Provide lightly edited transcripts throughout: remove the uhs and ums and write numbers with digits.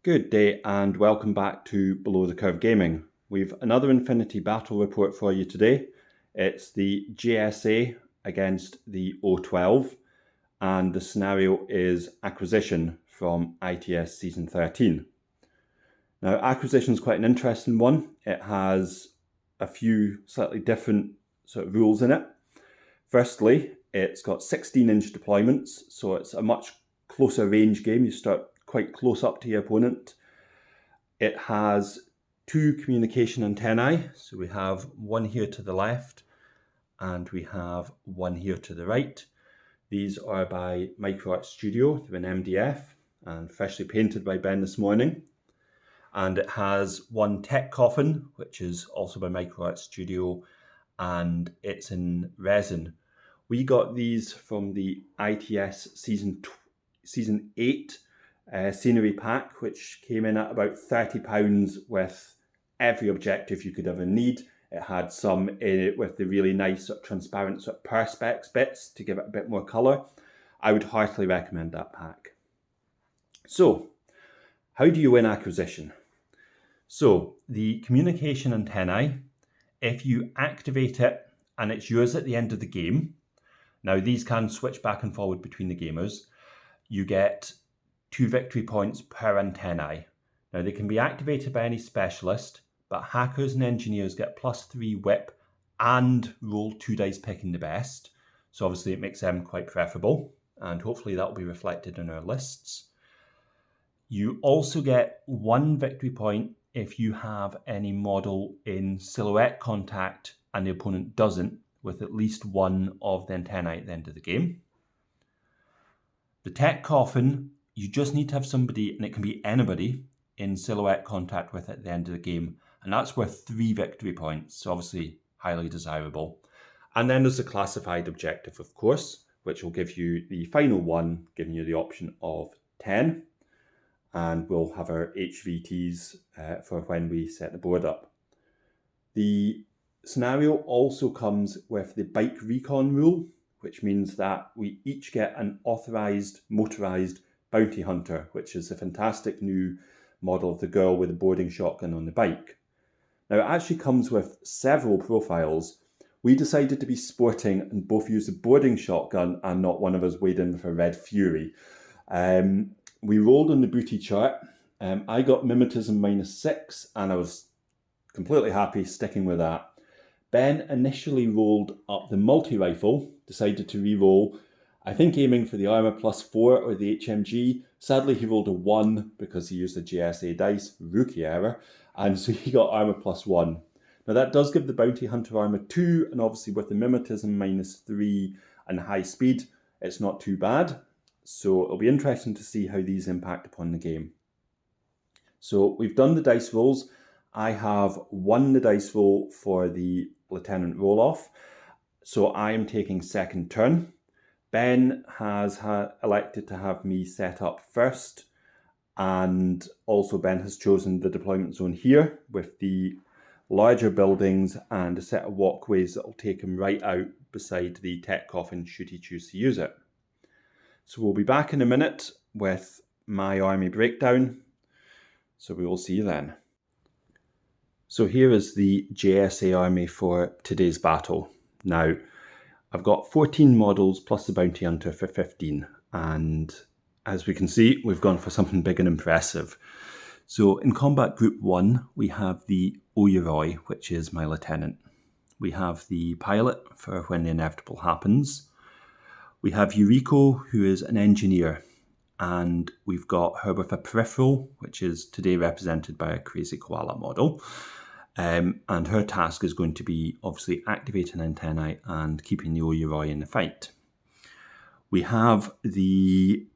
Good day and welcome back to Below the Curve Gaming. We've another Infinity battle report for you today. It's the JSA against the O12 and the scenario is Acquisition from ITS Season 13. Now Acquisition is quite an interesting one. It has a few slightly different sort of rules in it. Firstly, it's got 16-inch deployments, so it's a much closer range game. You start quite close up to your opponent. It has two communication antennae, so we have one here to the left and we have one here to the right. These are by Micro Studio. They're an MDF and freshly painted by Ben this morning. And it has one tech coffin, which is also by Micro Studio, and it's in resin. We got these from the ITS Season 8 scenery pack, which came in at about £30 with every objective you could ever need. It had some in it with the really nice sort of transparent sort of perspex bits to give it a bit more colour. I would heartily recommend that pack. So, how do you win Acquisition? So, the communication antennae, if you activate it and it's yours at the end of the game, now these can switch back and forward between the gamers, you get 2 victory points per antennae. Now they can be activated by any specialist, but hackers and engineers get +3 whip and roll 2 dice picking the best. So obviously it makes them quite preferable, and hopefully that will be reflected in our lists. You also get 1 victory point if you have any model in silhouette contact and the opponent doesn't, with at least one of the antennae at the end of the game. The tech coffin, you just need to have somebody, and it can be anybody, in silhouette contact with at the end of the game. And that's worth 3 victory points, so obviously highly desirable. And then there's the classified objective, of course, which will give you the final one, giving you the option of 10. And we'll have our HVTs for when we set the board up. The scenario also comes with the bike recon rule, which means that we each get an authorized motorized bounty hunter, which is a fantastic new model of the girl with a boarding shotgun on the bike. Now it actually comes with several profiles. We decided to be sporting and both use a boarding shotgun and not one of us weighed in with a Red Fury. We rolled on the booty chart. I got mimetism -6 and I was completely happy sticking with that. Ben initially rolled up the multi-rifle, decided to re-roll, I think aiming for the armour +4 or the HMG. Sadly, he rolled a 1 because he used the JSA dice, rookie error, and so he got armour +1. Now that does give the bounty hunter armour 2, and obviously with the mimetism -3 and high speed, it's not too bad. So it'll be interesting to see how these impact upon the game. So we've done the dice rolls. I have won the dice roll for the Lieutenant roll-off, so I am taking second turn. Ben has elected to have me set up first, and also Ben has chosen the deployment zone here with the larger buildings and a set of walkways that will take him right out beside the tech coffin should he choose to use it. So we'll be back in a minute with my army breakdown, so we will see you then. So here is the JSA army for today's battle. Now, I've got 14 models plus the bounty hunter for 15, and as we can see, we've gone for something big and impressive. So in combat group 1, we have the O12, which is my lieutenant. We have the pilot for when the inevitable happens. We have Yuriko, who is an engineer, and we've got her with a peripheral, which is today represented by a crazy koala model. And her task is going to be obviously activating antennae and keeping the Oyuroi in the fight. We have the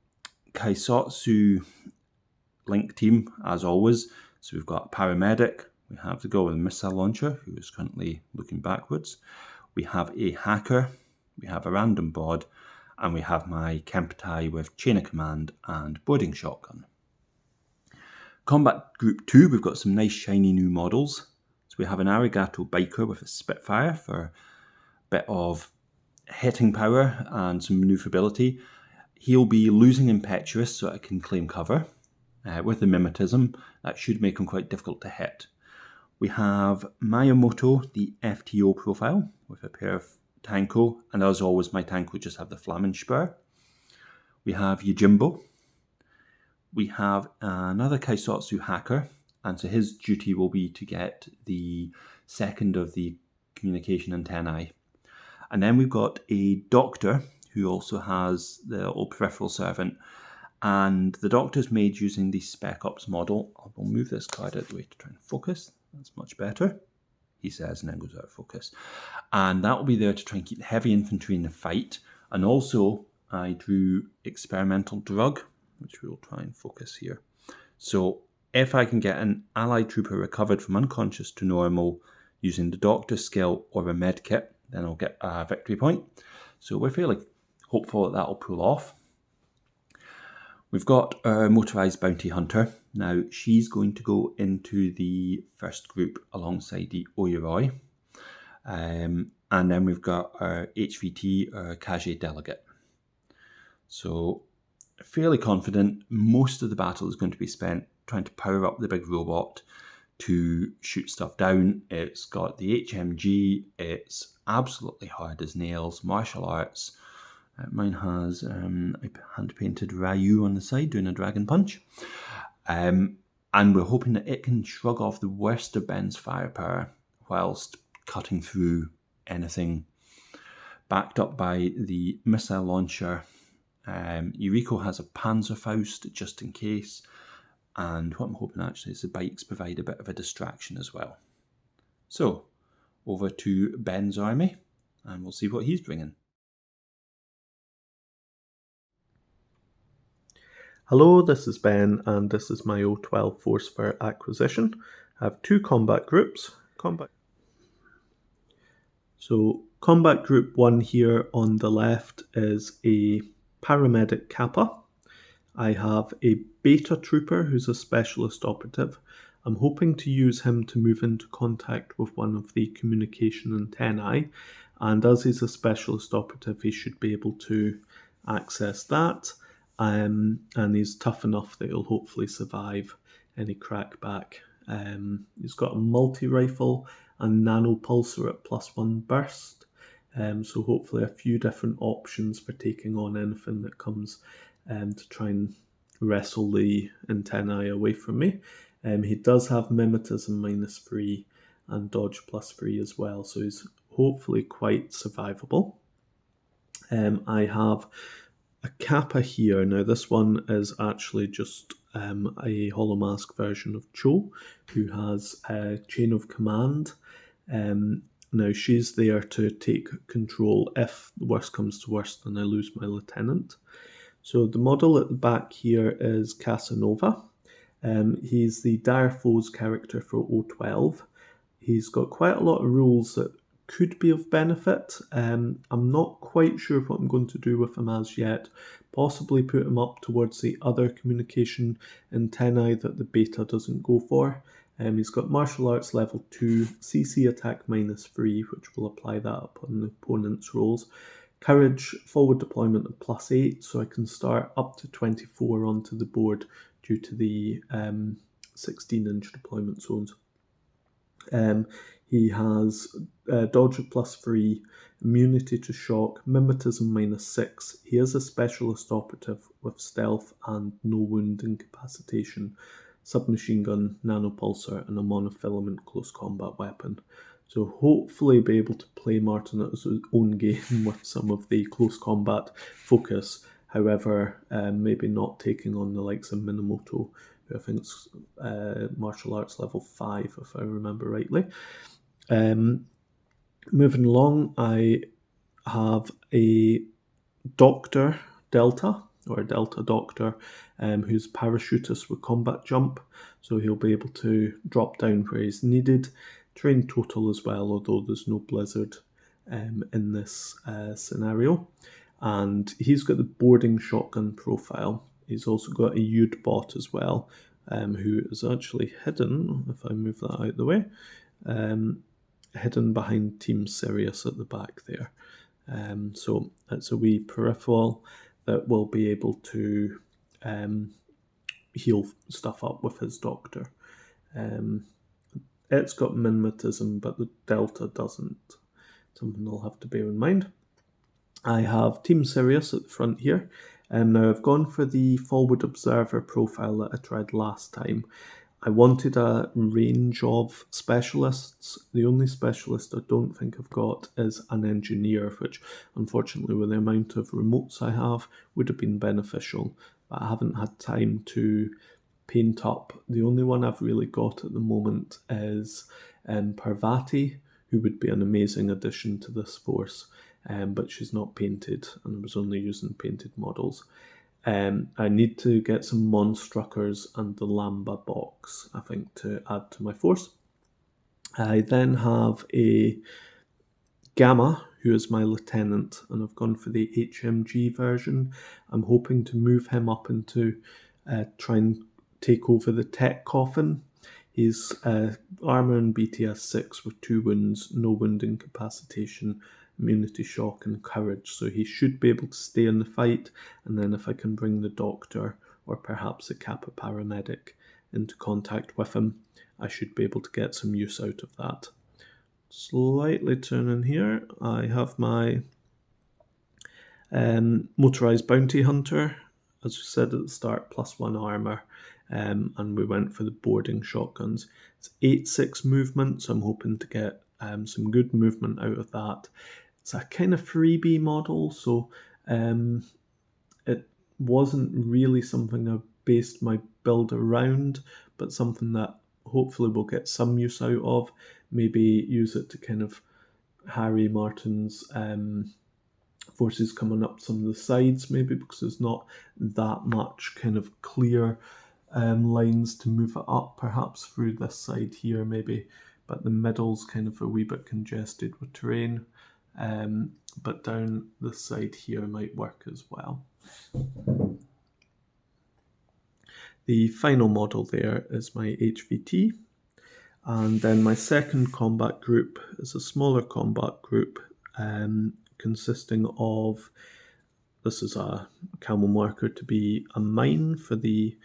Kaisotsu Link team, as always. So we've got a paramedic, we have the girl with a missile launcher, who is currently looking backwards. We have a hacker, we have a random bod, and we have my Kemptai with chain of command and boarding shotgun. Combat group 2, we've got some nice shiny new models. So we have an Arigato biker with a Spitfire for a bit of hitting power and some maneuverability. He'll be losing impetuous so I can claim cover. with the mimetism, that should make him quite difficult to hit. We have Miyamoto, the FTO profile, with a pair of Tanko, and as always, my Tanko just have the Flammenspur. We have Yojimbo. We have another Kaisotsu hacker, and so his duty will be to get the second of the communication antennae. And then we've got a doctor who also has the old peripheral servant, and the doctor's made using the Spec Ops model. I will move this card out of the way to try and focus. That's much better, he says, and then goes out of focus. And that will be there to try and keep the heavy infantry in the fight. And also, I drew experimental drug, which we will try and focus here. So if I can get an allied trooper recovered from unconscious to normal using the doctor's skill or a med kit, then I'll get a victory point. So we're fairly hopeful that that'll pull off. We've got our motorized bounty hunter. Now she's going to go into the first group alongside the Oyoroi. And then we've got our HVT, our Kaje delegate. So fairly confident most of the battle is going to be spent trying to power up the big robot to shoot stuff down. It's got the HMG, it's absolutely hard as nails, martial arts. Mine has a hand-painted Ryu on the side doing a dragon punch. And we're hoping that it can shrug off the worst of Ben's firepower whilst cutting through anything. Backed up by the missile launcher, Yuriko has a Panzerfaust just in case. And what I'm hoping actually is the bikes provide a bit of a distraction as well. So, over to Ben's army, and we'll see what he's bringing. Hello, this is Ben, and this is my O12 force for acquisition. I have two combat groups. So, combat group 1 here on the left is a paramedic Kappa. I have a beta trooper who's a specialist operative. I'm hoping to use him to move into contact with one of the communication antennae, and as he's a specialist operative, he should be able to access that. And he's tough enough that he'll hopefully survive any crackback. He's got a multi-rifle and nanopulsar at +1 burst. So hopefully a few different options for taking on anything that comes to try and wrestle the antennae away from me. He does have mimetism -3 and dodge +3 as well, so he's hopefully quite survivable. I have a Kappa here. Now this one is actually just a holomask version of Cho, who has a chain of command. Now she's there to take control if the worst comes to worst and I lose my lieutenant. So the model at the back here is Casanova. He's the Dire Foes character for O12. He's got quite a lot of rules that could be of benefit. I'm not quite sure what I'm going to do with him as yet. Possibly put him up towards the other communication antennae that the beta doesn't go for. He's got martial arts level 2, CC attack -3, which will apply that upon the opponent's rolls. Courage forward deployment of +8, so I can start up to 24 onto the board due to the 16-inch deployment zones. He has dodge of +3, immunity to shock, mimetism -6. He is a specialist operative with stealth and no wound incapacitation, submachine gun, nanopulsar, and a monofilament close combat weapon. So hopefully be able to play Martin at his own game with some of the close combat focus. However, maybe not taking on the likes of Minamoto, who I think is martial arts level 5, if I remember rightly. Moving along, I have a Doctor Delta, or a Delta Doctor, who's parachutist with combat jump, so he'll be able to drop down where he's needed. Train total as well, although there's no blizzard in this scenario. And he's got the boarding shotgun profile. He's also got a Ud bot as well, who is actually hidden, if I move that out of the way, hidden behind Team Sirius at the back there. So it's a wee peripheral that will be able to heal stuff up with his doctor. It's got minmatism, but the Delta doesn't. Something I'll have to bear in mind. I have Team Sirius at the front here. Now I've gone for the forward observer profile that I tried last time. I wanted a range of specialists. The only specialist I don't think I've got is an engineer, which unfortunately with the amount of remotes I have would have been beneficial, but I haven't had time to paint up. The only one I've really got at the moment is Parvati, who would be an amazing addition to this force, but she's not painted and I was only using painted models. I need to get some Monstruckers and the Lamba box, I think, to add to my force. I then have a Gamma, who is my lieutenant, and I've gone for the HMG version. I'm hoping to move him up into try and take over the tech coffin. He's armor and BTS 6 with 2 wounds, no wound incapacitation, immunity shock and courage, so he should be able to stay in the fight. And then if I can bring the doctor or perhaps a Kappa paramedic into contact with him, I should be able to get some use out of that. Slightly turning here, I have my motorized bounty hunter, as we said at the start, +1 armor, and we went for the boarding shotguns. It's 8-6 movement, so I'm hoping to get some good movement out of that. It's a kind of freebie model, so it wasn't really something I based my build around, but something that hopefully we'll get some use out of. Maybe use it to kind of harry Martin's forces coming up some of the sides, maybe, because there's not that much kind of clear lines to move it up, perhaps through this side here maybe, but the middle's kind of a wee bit congested with terrain. But down this side here might work as well. The final model there is my HVT, and then my second combat group is a smaller combat group consisting of, this is a camo marker to be a mine for the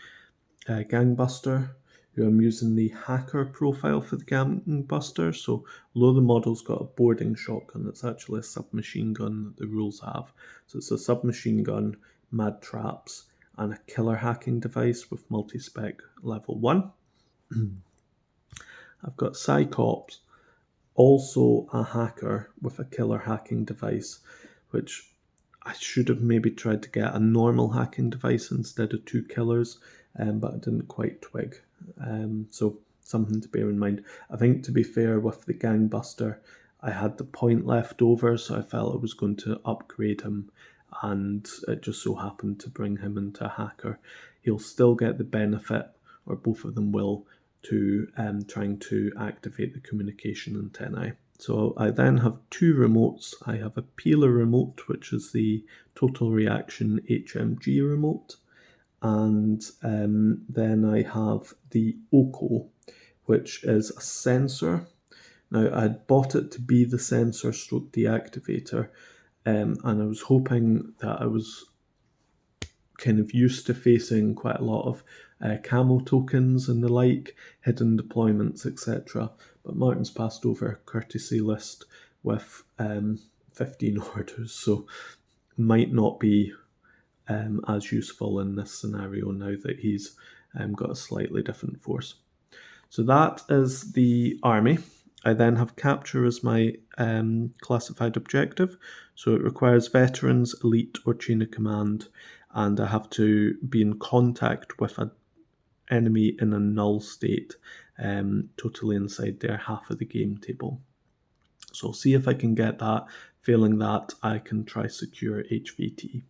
gangbuster, who I'm using the hacker profile for the gangbuster. So although the model's got a boarding shotgun, it's actually a submachine gun that the rules have. So it's a submachine gun, mad traps, and a killer hacking device with multi-spec level 1. I've got Cyclops, also a hacker with a killer hacking device, which I should have maybe tried to get a normal hacking device instead of 2 killers, but I didn't quite twig. So something to bear in mind. I think, to be fair, with the gangbuster, I had the point left over, so I felt I was going to upgrade him, and it just so happened to bring him into hacker. He'll still get the benefit, or both of them will, to trying to activate the communication antennae. So I then have 2 remotes. I have a peeler remote, which is the total reaction HMG remote, and then I have the OCO, which is a sensor. Now, I'd bought it to be the sensor stroke deactivator, and I was hoping that I was kind of used to facing quite a lot of camo tokens and the like, hidden deployments, etc. But Martin's passed over a courtesy list with 15 orders, so might not be as useful in this scenario now that he's got a slightly different force. So that is the army. I then have capture as my classified objective. So it requires veterans, elite, or chain of command, and I have to be in contact with an enemy in a null state, totally inside their half of the game table. So I'll see if I can get that. Failing that, I can try secure HVT.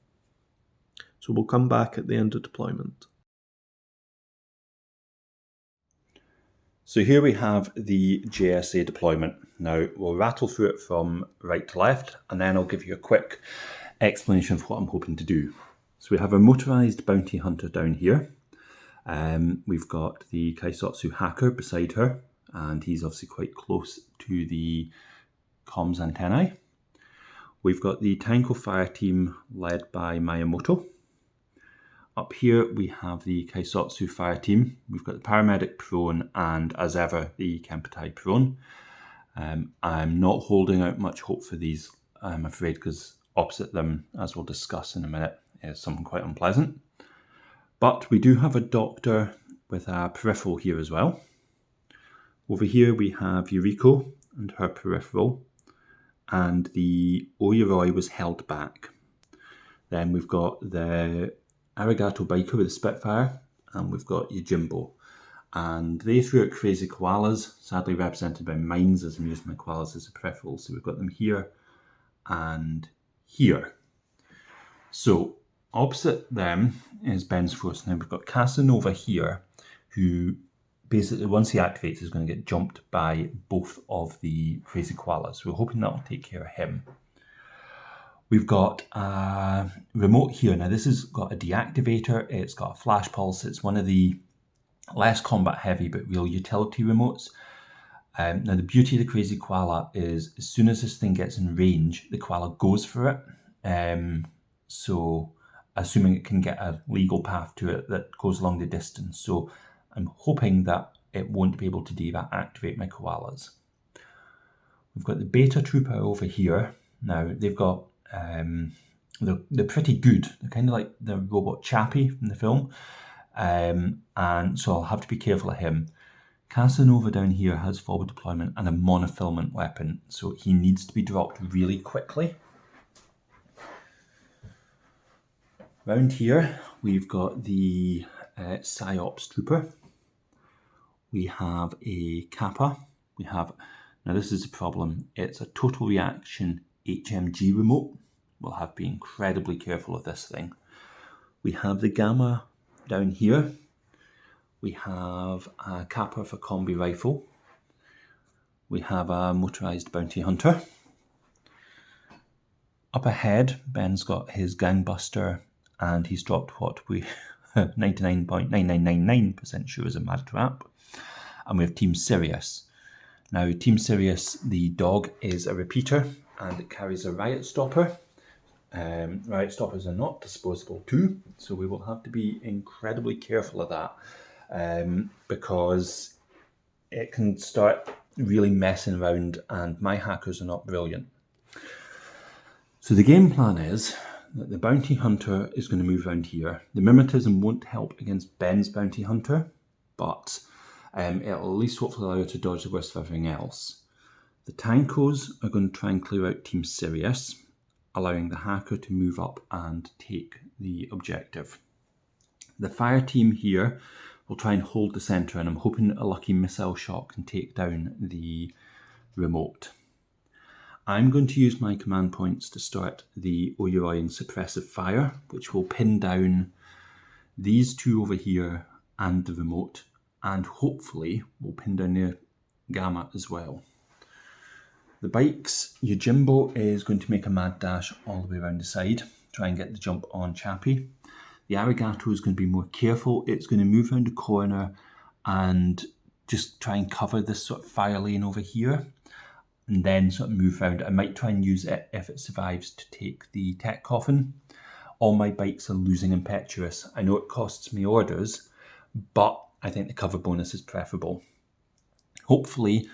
So we'll come back at the end of deployment. So here we have the JSA deployment. Now we'll rattle through it from right to left, and then I'll give you a quick explanation of what I'm hoping to do. So we have a motorized bounty hunter down here. We've got the Kaisotsu hacker beside her, and he's obviously quite close to the comms antennae. We've got the Tanko fire team led by Miyamoto. Up here we have the Kaisotsu fire team. We've got the paramedic prone and, as ever, the Kemputai prone. I'm not holding out much hope for these, I'm afraid, because opposite them, as we'll discuss in a minute, is something quite unpleasant. But we do have a doctor with a peripheral here as well. Over here we have Yuriko and her peripheral, and the Oyuroi was held back. Then we've got the Arigato Biker with the Spitfire, and we've got Yojimbo. And they threw out Crazy Koalas, sadly represented by mines, as I'm using my koalas as a peripheral. So we've got them here and here. So opposite them is Ben's force. Now we've got Casanova here, who basically, once he activates, is going to get jumped by both of the Crazy Koalas. We're hoping that will take care of him. We've got a remote here. Now this has got a deactivator, it's got a flash pulse, it's one of the less combat heavy but real utility remotes. Now the beauty of the Crazy Koala is as soon as this thing gets in range, the koala goes for it. So assuming it can get a legal path to it that goes along the distance. So I'm hoping that it won't be able to deactivate my koalas. We've got the Beta Trooper over here. Now they've got they're pretty good. They're kind of like the robot Chappie from the film, and so I'll have to be careful of him. Casanova down here has forward deployment and a monofilament weapon, so he needs to be dropped really quickly. Round here we've got the Psyops Trooper. We have a Kappa. We have, now this is a problem, it's a total reaction HMG remote. We'll have to be incredibly careful of this thing. We have the Gamma down here. We have a Kappa for combi rifle. We have a motorized bounty hunter. Up ahead, Ben's got his gangbuster, and he's dropped what we 99.9999% sure is a mad trap. And we have Team Sirius. Now, Team Sirius, the dog is a repeater, and it carries a riot stopper. Riot stoppers are not disposable too, so we will have to be incredibly careful of that, because it can start really messing around, and my hackers are not brilliant. So the game plan is that the bounty hunter is going to move around here. The mimetism won't help against Ben's bounty hunter, but it'll at least hopefully allow her to dodge the worst of everything else. The tankos are going to try and clear out Team Sirius, allowing the hacker to move up and take the objective. The fire team here will try and hold the centre, and I'm hoping a lucky missile shot can take down the remote. I'm going to use my command points to start the Oyuroi suppressive fire, which will pin down these two over here and the remote, and hopefully will pin down the Gamma as well. The bikes, Yojimbo is going to make a mad dash all the way around the side, try and get the jump on Chappie. The Arigato is going to be more careful. It's going to move around the corner and just try and cover this sort of fire lane over here, and then sort of move around. I might try and use it if it survives to take the tech coffin. All my bikes are losing impetuous. I know it costs me orders, but I think the cover bonus is preferable. Hopefully,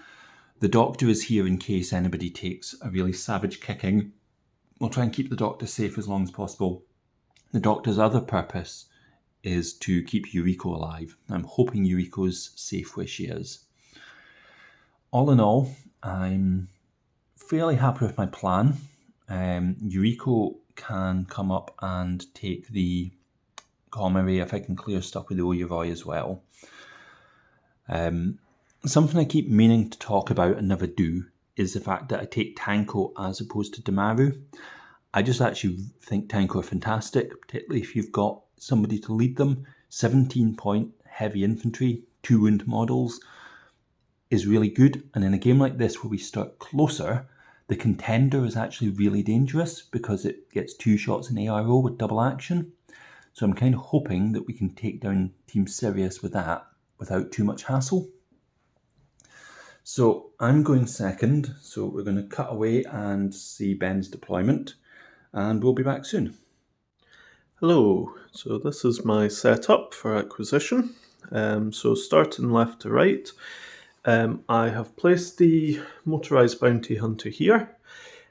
the doctor is here in case anybody takes a really savage kicking. We'll try and keep the doctor safe as long as possible. The doctor's other purpose is to keep Yuriko alive. I'm hoping Yuriko's safe where she is. All in all, I'm fairly happy with my plan. Yuriko can come up and take the comm area if I can clear stuff with the Oyuroi as well. Something I keep meaning to talk about and never do is the fact that I take Tanko as opposed to Damaru. I just actually think Tanko are fantastic, particularly if you've got somebody to lead them. 17-point heavy infantry, 2 wound models is really good. And in a game like this where we start closer, the contender is actually really dangerous because it gets 2 shots in ARO with double action. So I'm kind of hoping that we can take down Team Sirius with that without too much hassle. So I'm going second, so we're going to cut away and see Ben's deployment, and we'll be back soon. Hello, so this is my setup for acquisition. So starting left to right, I have placed the motorised bounty hunter here.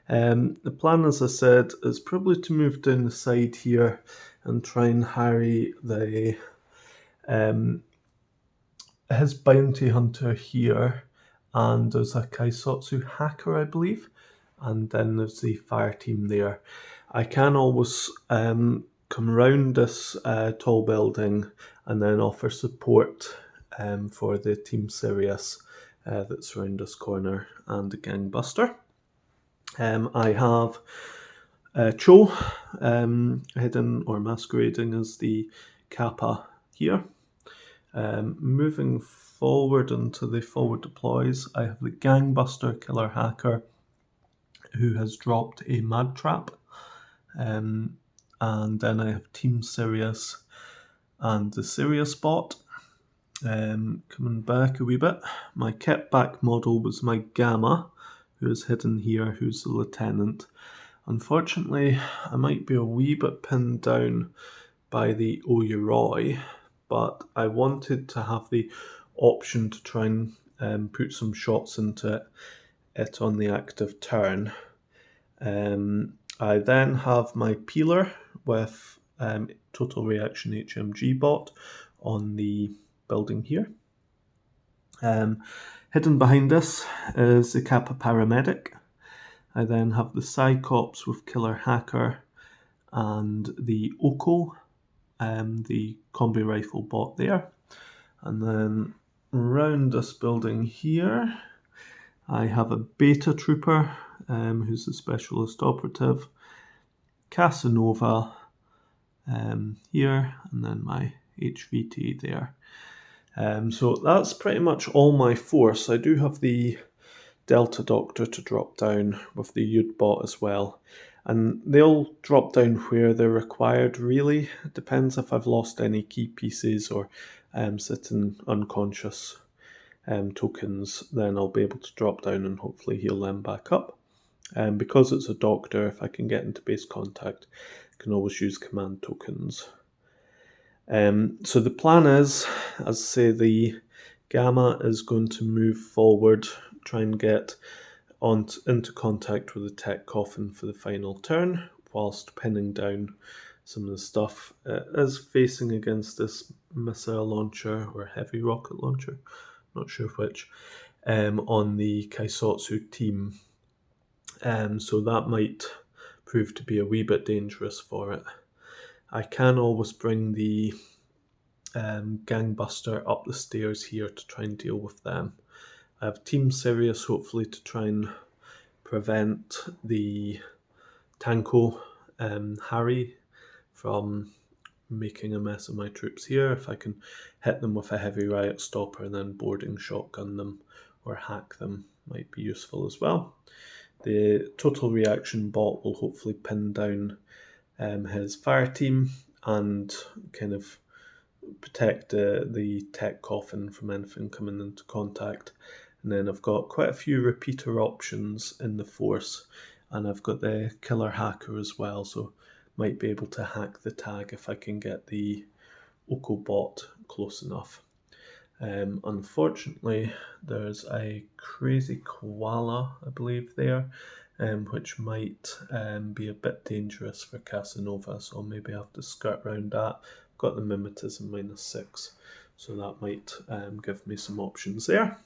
The plan, as I said, is probably to move down the side here and try and harry his bounty hunter here, and there's a Kaisotsu hacker, I believe, and then there's the fire team there. I can always come around this tall building and then offer support for the Team Sirius that's around this corner and the gangbuster. I have Cho hidden or masquerading as the Kappa here. Moving forward into the forward deploys, I have the gangbuster killer hacker who has dropped a mad trap. And then I have Team Sirius and the Sirius bot. Coming back a wee bit, my kept back model was my Gamma, who is hidden here, who's the lieutenant. Unfortunately, I might be a wee bit pinned down by the O12, but I wanted to have the option to try and put some shots into it on the active turn. I then have my peeler with total reaction HMG bot on the building here. Hidden behind this is the Kappa paramedic. I then have the Cyclops with killer hacker and the Oko, the combi rifle bot there. And then around this building here, I have a beta trooper who's a specialist operative, Casanova here, and then my HVT there. So that's pretty much all my force. I do have the Delta Doctor to drop down with the Yud bot as well. And they'll drop down where they're required, really. It depends if I've lost any key pieces or sitting unconscious tokens, then I'll be able to drop down and hopefully heal them back up. And because it's a doctor, if I can get into base contact, I can always use command tokens. So the plan is, as I say, the Gamma is going to move forward, try and get into contact with the tech coffin for the final turn, whilst pinning down some of the stuff. It is facing against this missile launcher or heavy rocket launcher, not sure which, on the Kaisotsu team. So that might prove to be a wee bit dangerous for it. I can always bring the gangbuster up the stairs here to try and deal with them. I have Team Sirius hopefully to try and prevent the Tanko Harry from making a mess of my troops here. If I can hit them with a heavy riot stopper and then boarding shotgun them or hack them, might be useful as well. The total reaction bot will hopefully pin down his fire team and kind of protect the tech coffin from anything coming into contact. And then I've got quite a few repeater options in the force, and I've got the killer hacker as well, so might be able to hack the tag if I can get the Oko bot close enough. Unfortunately, there's a crazy koala, I believe, there, which might be a bit dangerous for Casanova, so I'll maybe have to skirt around that. I've got the mimetism -6, so that might give me some options there.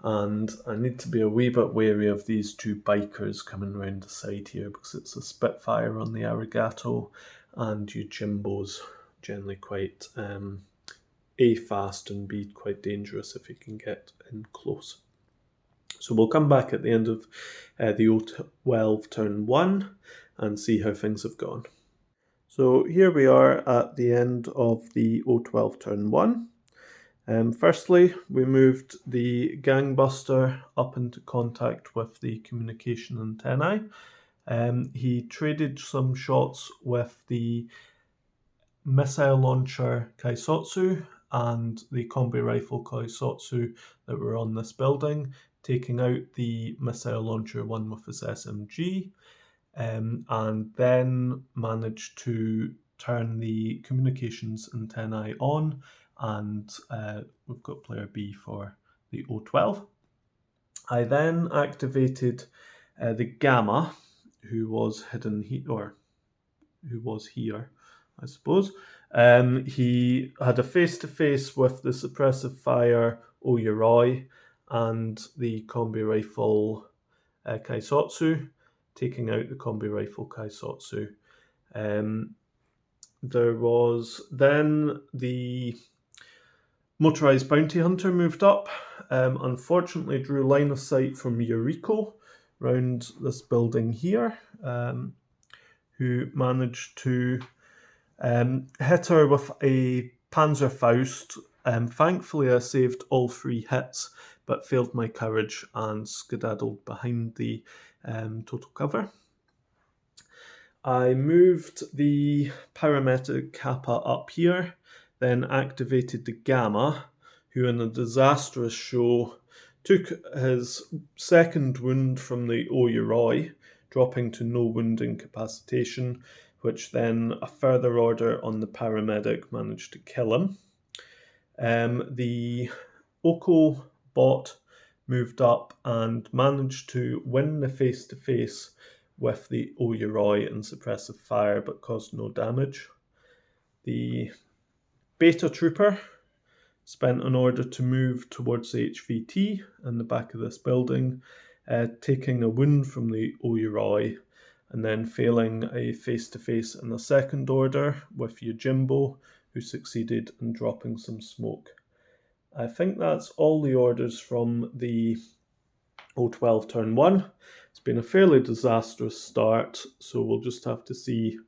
And I need to be a wee bit wary of these two bikers coming around the side here, because it's a Spitfire on the Arigato, and Yojimbo's generally quite A, fast, and B, quite dangerous if you can get in close. So we'll come back at the end of the O12 turn 1 and see how things have gone. So here we are at the end of the O12 turn 1. Firstly, we moved the gangbuster up into contact with the communication antennae. He traded some shots with the missile launcher Kaisotsu and the combi rifle Kaisotsu that were on this building, taking out the missile launcher one with his SMG, and then managed to turn the communications antennae on, and we've got player B for the O12. I then activated the gamma, who was hidden here, or who was here, I suppose. He had a face-to-face with the suppressive fire O12 and the combi rifle Kaisotsu, taking out the combi rifle Kaisotsu. There was then the motorized bounty hunter moved up. Unfortunately, drew line of sight from Yuriko around this building here, who managed to hit her with a Panzerfaust. Thankfully, I saved all 3 hits, but failed my courage and skedaddled behind the total cover. I moved the paramedic Kappa up here, then activated the Gamma, who in a disastrous show took his second wound from the Oyuroi, dropping to no wound incapacitation, which then a further order on the paramedic managed to kill him. The Oko bot moved up and managed to win the face-to-face with the Oyuroi and suppressive fire, but caused no damage. The Beta Trooper spent an order to move towards the HVT in the back of this building, taking a wound from the Oyuroi, and then failing a face-to-face in the second order with Yojimbo, who succeeded in dropping some smoke. I think that's all the orders from the O12 turn 1. It's been a fairly disastrous start, so we'll just have to see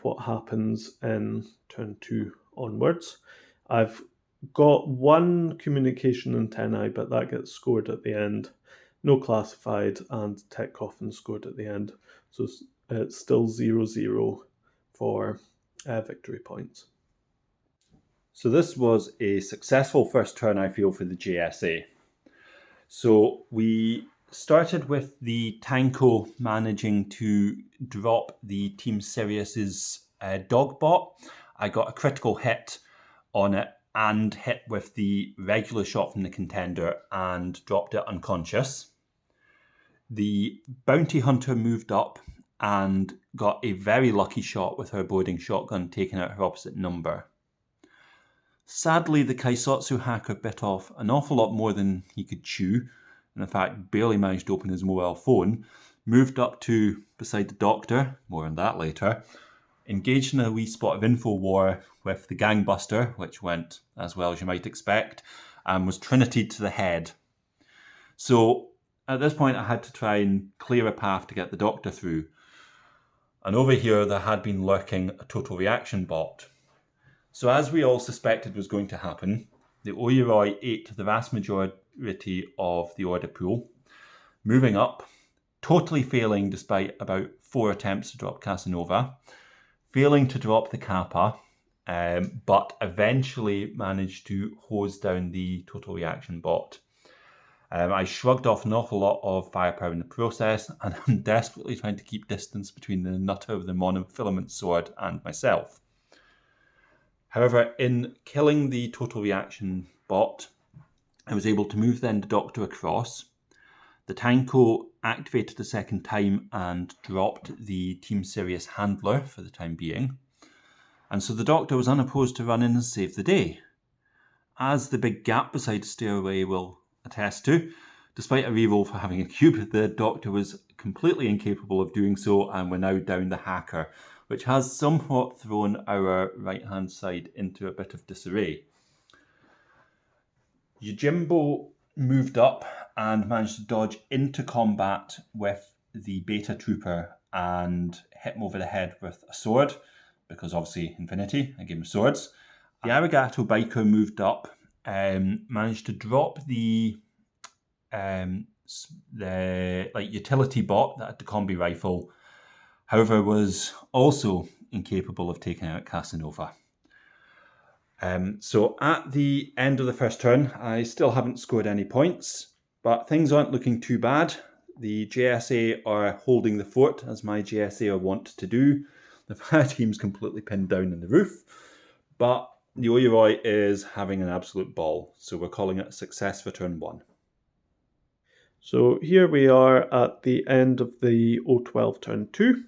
what happens in turn 2 onwards. I've got 1 communication antennae, but that gets scored at the end. No classified, and tech coffin scored at the end. So it's still 0-0 for victory points. So this was a successful first turn, I feel, for the JSA. So we started with the Tanko managing to drop the Team Sirius's dog bot. I got a critical hit on it and hit with the regular shot from the contender and dropped it unconscious. The bounty hunter moved up and got a very lucky shot with her boarding shotgun, taking out her opposite number. Sadly, the Kaisotsu hacker bit off an awful lot more than he could chew, and in fact barely managed to open his mobile phone, moved up to beside the doctor, more on that later, engaged in a wee spot of info war with the gangbuster, which went as well as you might expect, and was trinitied to the head. So at this point I had to try and clear a path to get the doctor through. And over here there had been lurking a total reaction bot. So as we all suspected was going to happen, the Oyuroi ate the vast majority of the order pool, moving up, totally failing despite about 4 attempts to drop Casanova, failing to drop the Kappa, but eventually managed to hose down the total reaction bot. I shrugged off an awful lot of firepower in the process, and I'm desperately trying to keep distance between the nutter of the monofilament sword and myself. However, in killing the total reaction bot, I was able to move then the doctor across. The Tanko activated a second time and dropped the Team Sirius handler for the time being. And so the doctor was unopposed to run in and save the day. As the big gap beside the stairway will attest to, despite a reroll for having a cube, the doctor was completely incapable of doing so, and we're now down the hacker, which has somewhat thrown our right-hand side into a bit of disarray. Yojimbo moved up and managed to dodge into combat with the Beta Trooper and hit him over the head with a sword, because obviously Infinity, I gave him swords. The Arigato Biker moved up, managed to drop the utility bot that had the combi rifle, however was also incapable of taking out Casanova. So at the end of the first turn, I still haven't scored any points, but things aren't looking too bad. The JSA are holding the fort, as my JSA are wont to do. The fire team's completely pinned down in the roof, but the Oyuroi is having an absolute ball, so we're calling it a success for turn 1. So here we are at the end of the O12 turn 2.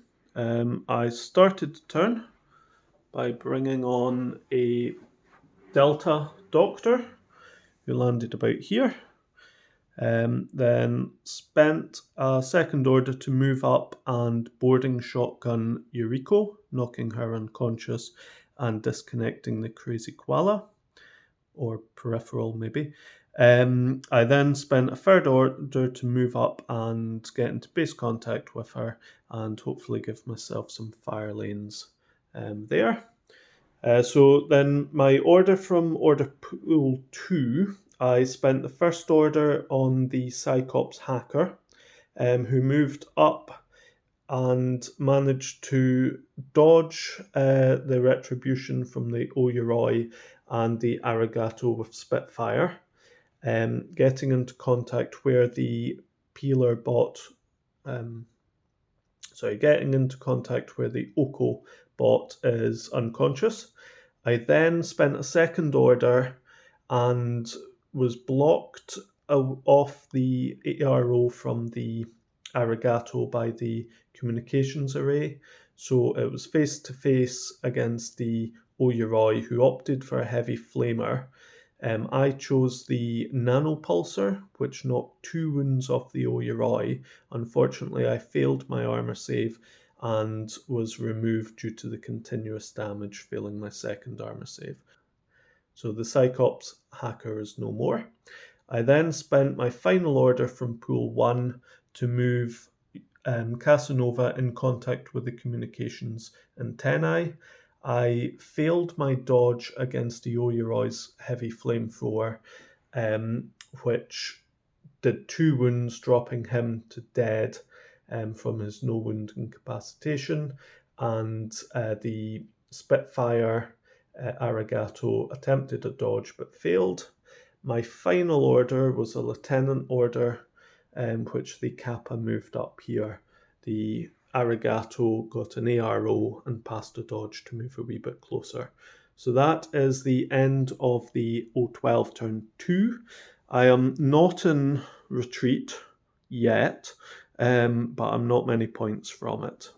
I started the turn by bringing on a Delta Doctor who landed about here. Then spent a second order to move up and boarding shotgun Yuriko, knocking her unconscious and disconnecting the crazy koala, or peripheral maybe. I then spent a third order to move up and get into base contact with her and hopefully give myself some fire lanes there. So then my order from order pool 2, I spent the first order on the Cyclops hacker, who moved up and managed to dodge the retribution from the Oyuroi and the Arigato with Spitfire, getting into contact where the peeler bot, getting into contact where the Oko bot is unconscious. I then spent a second order and was blocked off the ARO from the Arigato by the communications array. So it was face to face against the Oyuroi, who opted for a heavy flamer. I chose the nanopulsar, which knocked 2 wounds off the Oyuroi. Unfortunately, I failed my armor save and was removed due to the continuous damage, failing my second armor save. So the Cyclops hacker is no more. I then spent my final order from pool 1 to move Casanova in contact with the communications antennae. I failed my dodge against the Oyuroi's heavy flamethrower, which did 2 wounds, dropping him to dead from his no wound incapacitation, and the Spitfire Arigato attempted a dodge but failed. My final order was a lieutenant order, which the Kappa moved up here. The Arigato got an ARO and passed a dodge to move a wee bit closer. So that is the end of the O12 turn 2. I am not in retreat yet, but I'm not many points from it.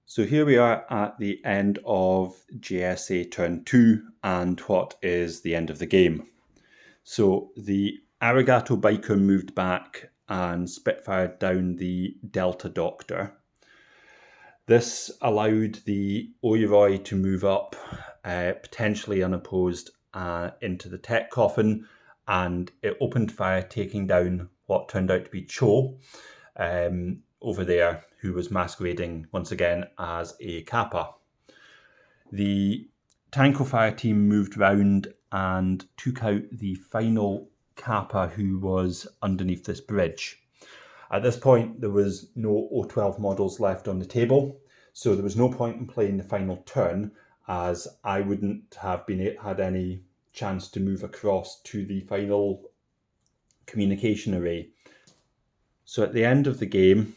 So here we are at the end of JSA turn 2 and what is the end of the game. So the Arigato biker moved back and Spitfired down the Delta Doctor. This allowed the Oyuroi to move up, potentially unopposed, into the tech coffin, and it opened fire, taking down what turned out to be Cho over there, who was masquerading once again as a Kappa. The Tanko fire team moved round and took out the final Kappa who was underneath this bridge. At this point, there was no O12 models left on the table, so there was no point in playing the final turn, as I wouldn't have had any chance to move across to the final communication array. So at the end of the game,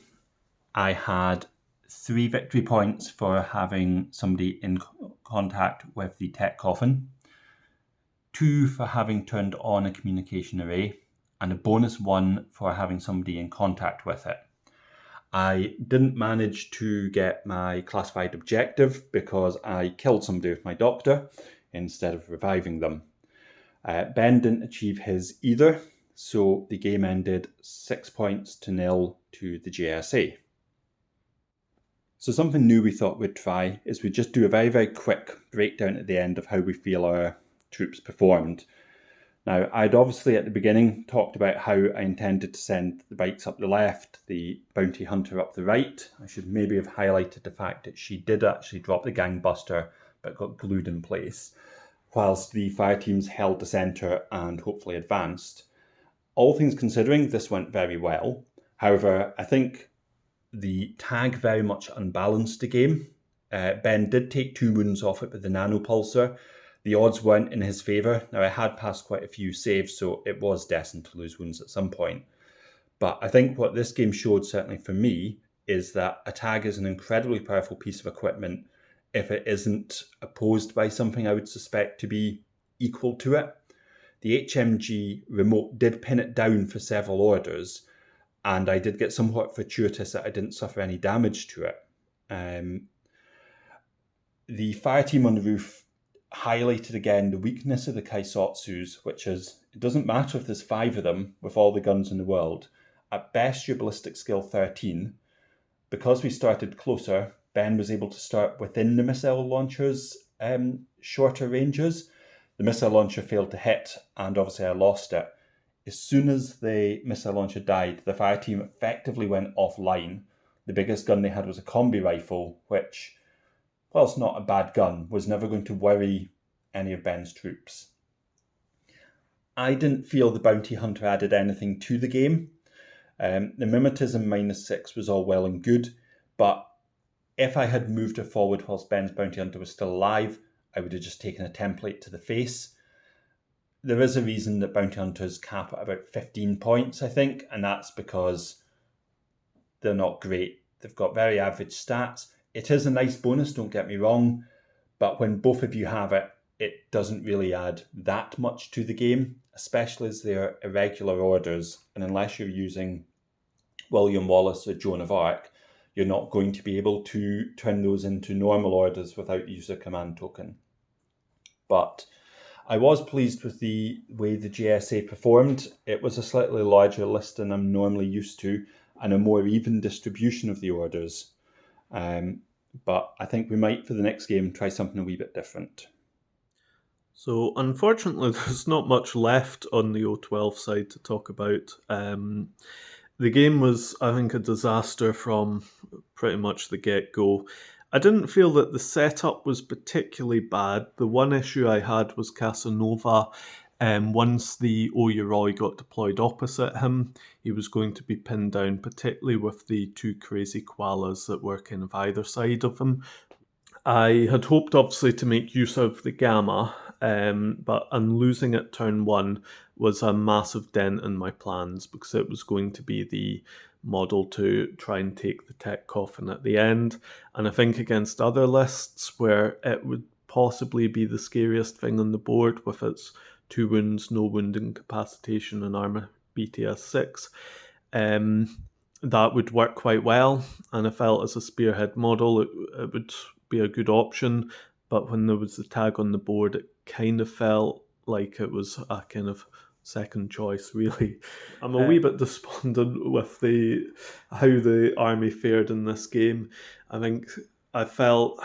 I had 3 victory points for having somebody in contact with the tech coffin, 2 for having turned on a communication array, and a bonus 1 for having somebody in contact with it. I didn't manage to get my classified objective because I killed somebody with my doctor instead of reviving them. Ben didn't achieve his either, so the game ended 6-0 to the JSA. So something new we thought we'd try is we'd just do a very, very quick breakdown at the end of how we feel our troops performed. Now, I'd obviously at the beginning talked about how I intended to send the bikes up the left, the bounty hunter up the right. I should maybe have highlighted the fact that she did actually drop the gangbuster but got glued in place, whilst the fire teams held the centre and hopefully advanced. All things considering, this went very well. However, I think the tag very much unbalanced the game. Ben did take 2 wounds off it with the nanopulsar. The odds weren't in his favour. Now, I had passed quite a few saves, so it was destined to lose wounds at some point. But I think what this game showed, certainly for me, is that a tag is an incredibly powerful piece of equipment if it isn't opposed by something I would suspect to be equal to it. The HMG remote did pin it down for several orders, and I did get somewhat fortuitous that I didn't suffer any damage to it. The fire team on the roof highlighted again the weakness of the Kaisotsus, which is, it doesn't matter if there's 5 of them with all the guns in the world. At best, your ballistic skill 13. Because we started closer, Ben was able to start within the missile launcher's shorter ranges. The missile launcher failed to hit, and obviously I lost it. As soon as the missile launcher died, the fire team effectively went offline. The biggest gun they had was a combi rifle, which, while it's not a bad gun, was never going to worry any of Ben's troops. I didn't feel the bounty hunter added anything to the game. The mimetism -6 was all well and good, but if I had moved her forward whilst Ben's bounty hunter was still alive, I would have just taken a template to the face. There is a reason that bounty hunters cap at about 15 points, I think, and that's because they're not great. They've got very average stats. It is a nice bonus, don't get me wrong, but when both of you have it, it doesn't really add that much to the game, especially as they're irregular orders, and unless you're using William Wallace or Joan of Arc, you're not going to be able to turn those into normal orders without the use of command token. But I was pleased with the way the JSA performed. It was a slightly larger list than I'm normally used to, and a more even distribution of the orders. But I think we might, for the next game, try something a wee bit different. So unfortunately, there's not much left on the O12 side to talk about. The game was, I think, a disaster from pretty much the get-go. I didn't feel that the setup was particularly bad. The one issue I had was Casanova. Once the Oyuroi got deployed opposite him, he was going to be pinned down, particularly with the 2 crazy koalas that were kind of either side of him. I had hoped, obviously, to make use of the Gamma, but losing at turn 1 was a massive dent in my plans because it was going to be the model to try and take the tech coffin at the end. And I think against other lists where it would possibly be the scariest thing on the board with its 2 wounds, no wound incapacitation and armor BTS 6, that would work quite well. And I felt as a spearhead model it would be a good option, but when there was the tag on the board, it kind of felt like it was a kind of second choice, really. I'm a wee bit despondent with how the army fared in this game. I think I felt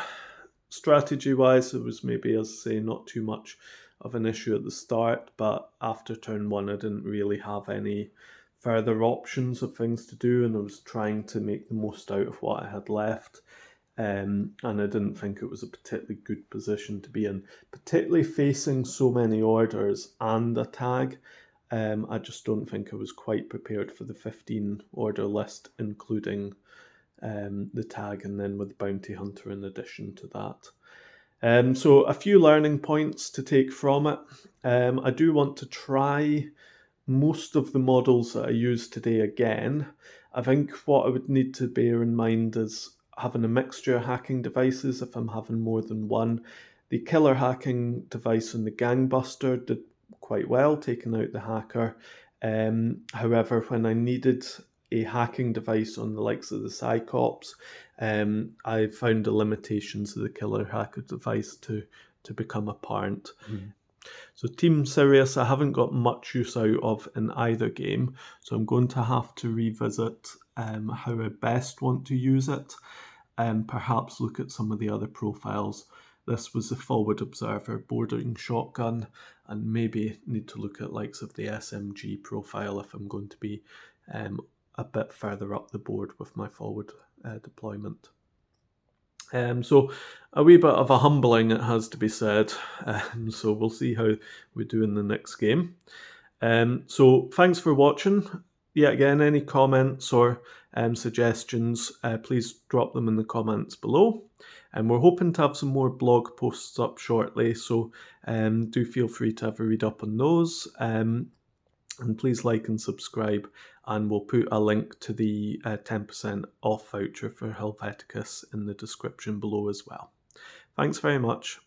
strategy-wise it was maybe, as I say, not too much of an issue at the start, but after turn 1 I didn't really have any further options of things to do, and I was trying to make the most out of what I had left. And I didn't think it was a particularly good position to be in, particularly facing so many orders and a tag. I just don't think I was quite prepared for the 15 order list, including the tag, and then with the bounty hunter in addition to that. So a few learning points to take from it. I do want to try most of the models that I used today again. I think what I would need to bear in mind is having a mixture of hacking devices if I'm having more than one. The killer hacking device on the Gangbuster did quite well, taking out the hacker. However, when I needed a hacking device on the likes of the Cyclops, I found the limitations of the killer hacker device to become apparent. So Team Sirius I haven't got much use out of in either game, so I'm going to have to revisit how I best want to use it, and perhaps look at some of the other profiles. This was the forward observer boarding shotgun, and maybe need to look at likes of the SMG profile if I'm going to be a bit further up the board with my forward deployment. So a wee bit of a humbling, it has to be said. So we'll see how we do in the next game. So thanks for watching. Yet again, any comments or suggestions, please drop them in the comments below. And we're hoping to have some more blog posts up shortly, so do feel free to have a read up on those. And please like and subscribe, and we'll put a link to the 10% off voucher for Helveticus in the description below as well. Thanks very much.